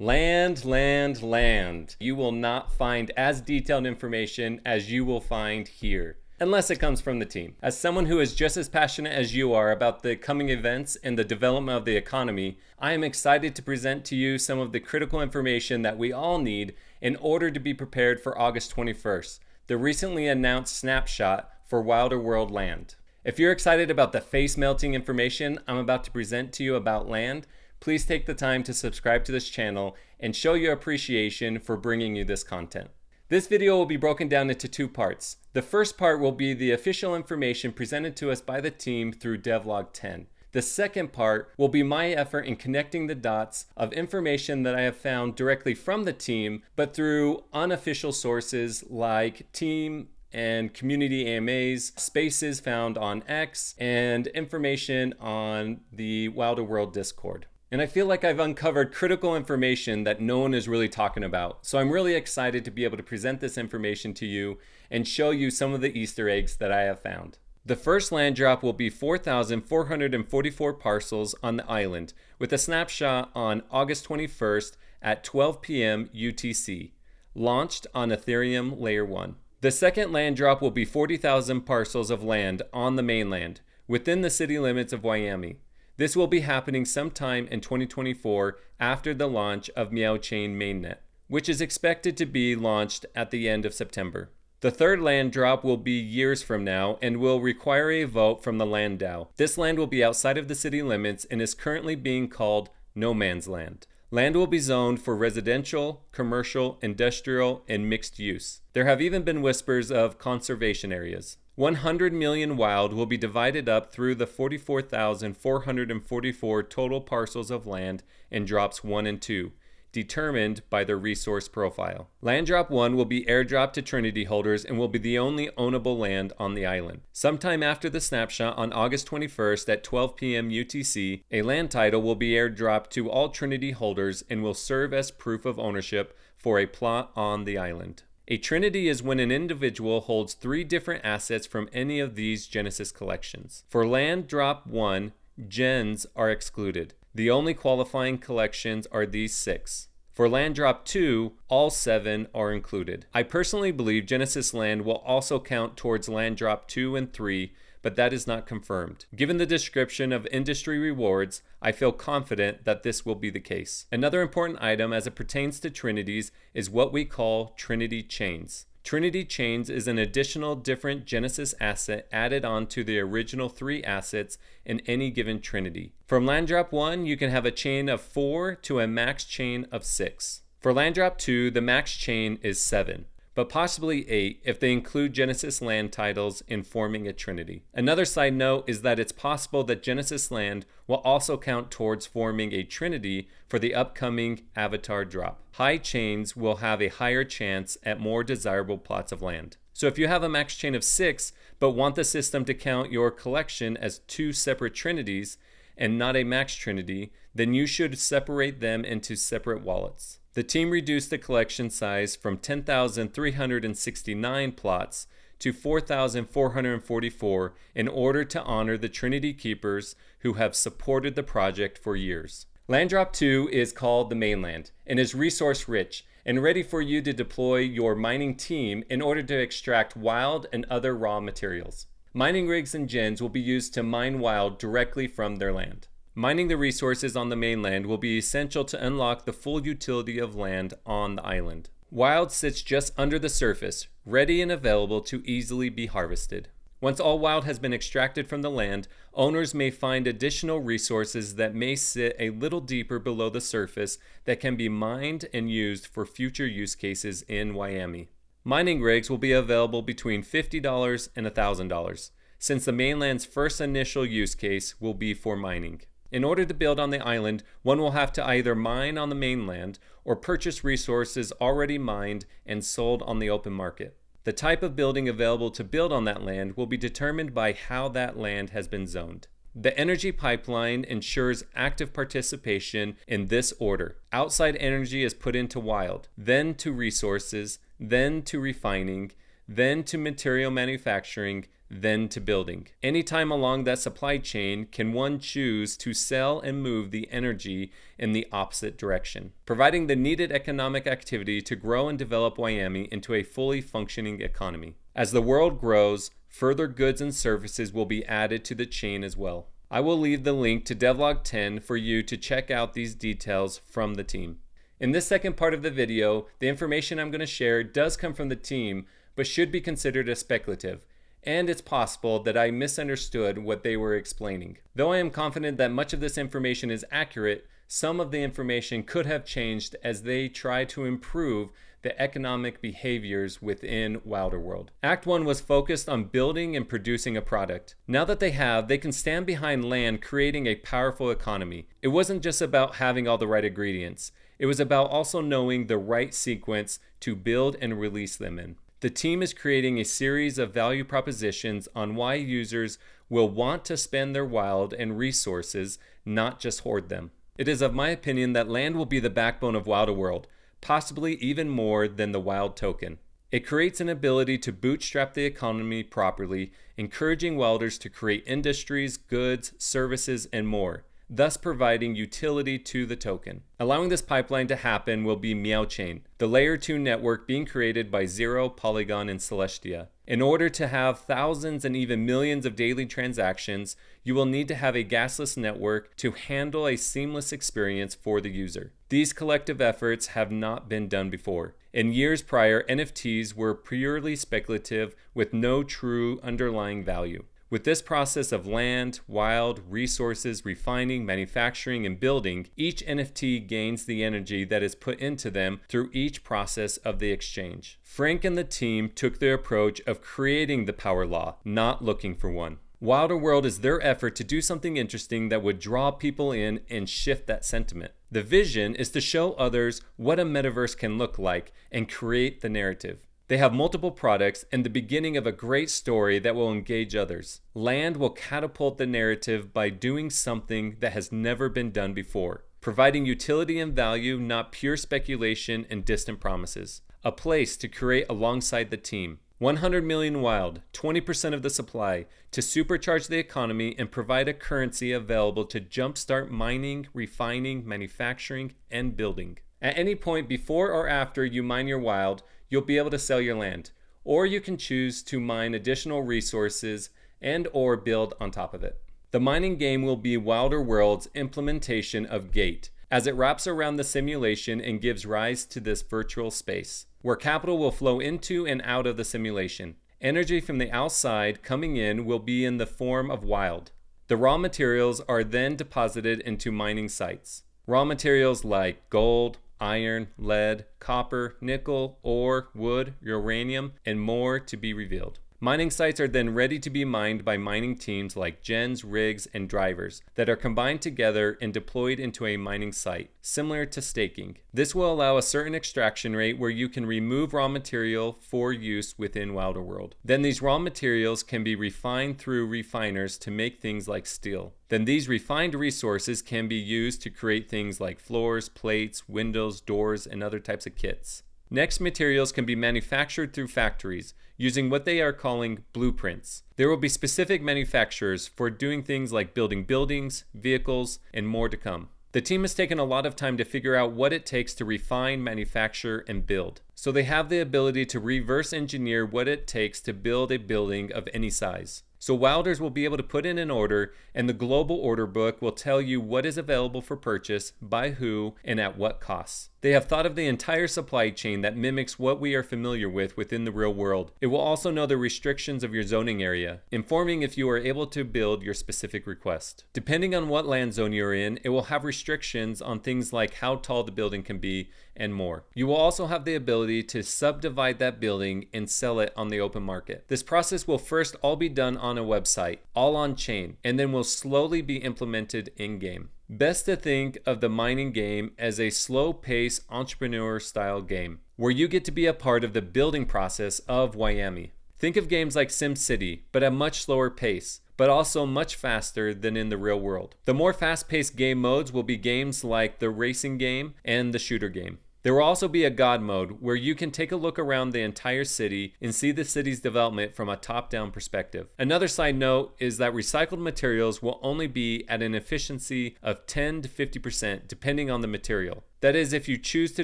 Land, land, land. You will not find as detailed information as you will find here, unless it comes from the team. As someone who is just as passionate as you are about the coming events and the development of the economy, I am excited to present to you some of the critical information that we all need in order to be prepared for August 21st, the recently announced snapshot for Wilder World land. If you're excited about the face-melting information I'm about to present to you about land, please take the time to subscribe to this channel and show your appreciation for bringing you this content. This video will be broken down into two parts. The first part will be the official information presented to us by the team through devlog 10. The second part will be my effort in connecting the dots of information that I have found directly from the team, but through unofficial sources like team and community AMAs, spaces found on X, and information on the Wilder World Discord. And I feel like I've uncovered critical information that no one is really talking about. So I'm really excited to be able to present this information to you and show you some of the Easter eggs that I have found. The first land drop will be 4,444 parcels on the island, with a snapshot on August 21st at 12 p.m. UTC, launched on Ethereum Layer 1. The second land drop will be 40,000 parcels of land on the mainland, within the city limits of Wiami. This will be happening sometime in 2024 after the launch of MEOW Chain Mainnet, which is expected to be launched at the end of September. The third land drop will be years from now and will require a vote from the land DAO. This land will be outside of the city limits and is currently being called No Man's Land. Land will be zoned for residential, commercial, industrial, and mixed use. There have even been whispers of conservation areas. 100 million wild will be divided up through the 44,444 total parcels of land in drops 1 and 2, determined by their resource profile. Land drop 1 will be airdropped to Trinity holders and will be the only ownable land on the island. Sometime after the snapshot on August 21st at 12 p.m. UTC, a land title will be airdropped to all Trinity holders and will serve as proof of ownership for a plot on the island. A trinity is when an individual holds 3 different assets from any of these Genesis collections. For land drop 1, gens are excluded. The only qualifying collections are these 6. For land drop 2, all 7 are included. I personally believe Genesis land will also count towards land drop 2 and 3, but that is not confirmed. Given the description of industry rewards, I feel confident that this will be the case. Another important item as it pertains to trinities is what we call Trinity chains. Trinity chains is an additional different Genesis asset added on to the original 3 assets in any given trinity. From land drop 1, you can have a chain of 4 to a max chain of 6. For land drop 2, the max chain is 7. But possibly 8 if they include Genesis land titles in forming a trinity. Another side note is that it's possible that Genesis land will also count towards forming a trinity for the upcoming Avatar drop. High chains will have a higher chance at more desirable plots of land. So if you have a max chain of 6 but want the system to count your collection as 2 separate trinities and not a max trinity, then you should separate them into separate wallets. The team reduced the collection size from 10,369 plots to 4,444 in order to honor the Trinity keepers who have supported the project for years. Land drop 2 is called the mainland and is resource rich and ready for you to deploy your mining team in order to extract wild and other raw materials. Mining rigs and gens will be used to mine wild directly from their land. Mining the resources on the mainland will be essential to unlock the full utility of land on the island. Wild sits just under the surface, ready and available to easily be harvested. Once all wild has been extracted from the land, owners may find additional resources that may sit a little deeper below the surface that can be mined and used for future use cases in Wiami. Mining rigs will be available between $50 and $1,000, since the mainland's first initial use case will be for mining. In order to build on the island, one will have to either mine on the mainland or purchase resources already mined and sold on the open market. The type of building available to build on that land will be determined by how that land has been zoned. The energy pipeline ensures active participation in this order. Outside energy is put into wild, then to resources, then to refining, then to material manufacturing, then to building. Anytime along that supply chain can one choose to sell and move the energy in the opposite direction, providing the needed economic activity to grow and develop Wiami into a fully functioning economy. As the world grows, further goods and services will be added to the chain as well. I will leave the link to devlog 10 for you to check out these details from the team. In this second part of the video, the information I'm going to share does come from the team, but should be considered as speculative, and it's possible that I misunderstood what they were explaining. Though I am confident that much of this information is accurate, some of the information could have changed as they try to improve the economic behaviors within Wilder World. Act 1 was focused on building and producing a product. Now that they have, they can stand behind land creating a powerful economy. It wasn't just about having all the right ingredients. It was about also knowing the right sequence to build and release them in. The team is creating a series of value propositions on why users will want to spend their wild and resources, not just hoard them. It is of my opinion that land will be the backbone of Wilder World, possibly even more than the wild token. It creates an ability to bootstrap the economy properly, encouraging wilders to create industries, goods, services, and more, thus providing utility to the token. Allowing this pipeline to happen will be MEOW Chain, the layer 2 network being created by Zero, Polygon, and Celestia. In order to have thousands and even millions of daily transactions, you will need to have a gasless network to handle a seamless experience for the user. These collective efforts have not been done before. In years prior, NFTs were purely speculative with no true underlying value. With this process of land, wild, resources, refining, manufacturing, and building, each NFT gains the energy that is put into them through each process of the exchange. Frank and the team took the approach of creating the power law, not looking for one. Wilder World is their effort to do something interesting that would draw people in and shift that sentiment. The vision is to show others what a metaverse can look like and create the narrative. They have multiple products and the beginning of a great story that will engage others. Land will catapult the narrative by doing something that has never been done before, providing utility and value, not pure speculation and distant promises. A place to create alongside the team. 100 million wild, 20% of the supply, to supercharge the economy and provide a currency available to jumpstart mining, refining, manufacturing, and building. At any point before or after you mine your wild, you'll be able to sell your land, or you can choose to mine additional resources and or build on top of it. The mining game will be Wilder World's implementation of Gate, as it wraps around the simulation and gives rise to this virtual space, where capital will flow into and out of the simulation. Energy from the outside coming in will be in the form of wild. The raw materials are then deposited into mining sites. Raw materials like gold, iron, lead, copper, nickel, ore, wood, uranium, and more to be revealed. Mining sites are then ready to be mined by mining teams like gens, rigs, and drivers that are combined together and deployed into a mining site, similar to staking. This will allow a certain extraction rate where you can remove raw material for use within Wilder World. Then these raw materials can be refined through refiners to make things like steel. Then these refined resources can be used to create things like floors, plates, windows, doors, and other types of kits. Next, materials can be manufactured through factories using what they are calling blueprints. There will be specific manufacturers for doing things like building buildings, vehicles, and more to come. The team has taken a lot of time to figure out what it takes to refine, manufacture, and build. So they have the ability to reverse engineer what it takes to build a building of any size. So Wilders will be able to put in an order, and the global order book will tell you what is available for purchase, by who, and at what costs. They have thought of the entire supply chain that mimics what we are familiar with within the real world. It will also know the restrictions of your zoning area, informing if you are able to build your specific request. Depending on what land zone you're in, it will have restrictions on things like how tall the building can be and more. You will also have the ability to subdivide that building and sell it on the open market. This process will first all be done on a website, all on chain, and then will slowly be implemented in-game. Best to think of the mining game as a slow-paced entrepreneur-style game, where you get to be a part of the building process of Wiami. Think of games like SimCity, but at a much slower pace, but also much faster than in the real world. The more fast-paced game modes will be games like the racing game and the shooter game. There will also be a God mode where you can take a look around the entire city and see the city's development from a top-down perspective. Another side note is that recycled materials will only be at an efficiency of 10 to 50% depending on the material. That is, if you choose to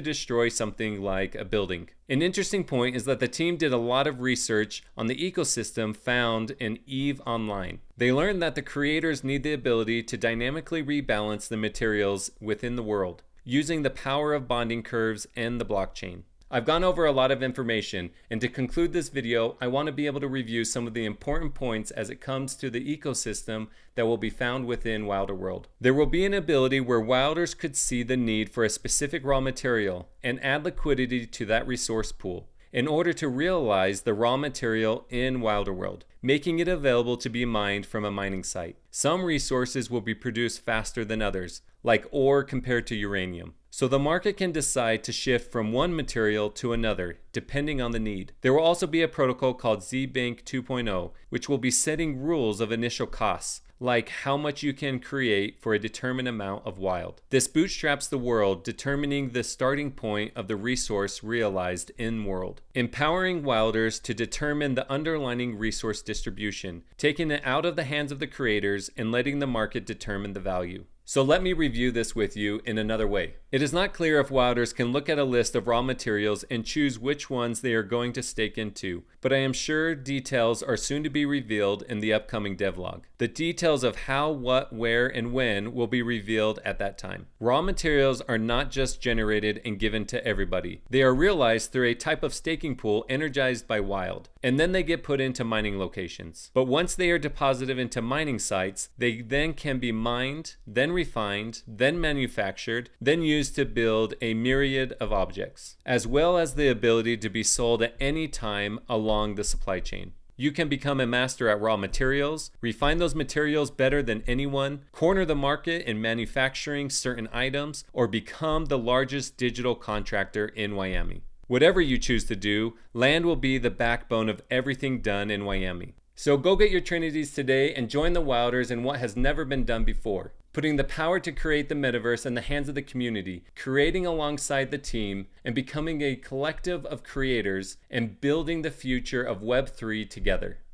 destroy something like a building. An interesting point is that the team did a lot of research on the ecosystem found in EVE Online. They learned that the creators need the ability to dynamically rebalance the materials within the world, using the power of bonding curves and the blockchain. I've gone over a lot of information, and to conclude this video, I want to be able to review some of the important points as it comes to the ecosystem that will be found within Wilder World. There will be an ability where wilders could see the need for a specific raw material and add liquidity to that resource pool in order to realize the raw material in Wilder World, making it available to be mined from a mining site. Some resources will be produced faster than others, like ore compared to uranium. So the market can decide to shift from one material to another, depending on the need. There will also be a protocol called ZBANK 2.0, which will be setting rules of initial costs, like how much you can create for a determined amount of wild. This bootstraps the world, determining the starting point of the resource realized in world, empowering wilders to determine the underlying resource distribution, taking it out of the hands of the creators and letting the market determine the value. So let me review this with you in another way. It is not clear if wilders can look at a list of raw materials and choose which ones they are going to stake into, but I am sure details are soon to be revealed in the upcoming devlog. The details of how, what, where, and when will be revealed at that time. Raw materials are not just generated and given to everybody. They are realized through a type of staking pool energized by Wild, and then they get put into mining locations. But once they are deposited into mining sites, they then can be mined, then refined, then manufactured, then used to build a myriad of objects, as well as the ability to be sold at any time along the supply chain. You can become a master at raw materials, refine those materials better than anyone, corner the market in manufacturing certain items, or become the largest digital contractor in Wiami. Whatever you choose to do, land will be the backbone of everything done in Wiami. So go get your Trinities today and join the Wilders in what has never been done before, putting the power to create the metaverse in the hands of the community, creating alongside the team, and becoming a collective of creators and building the future of Web3 together.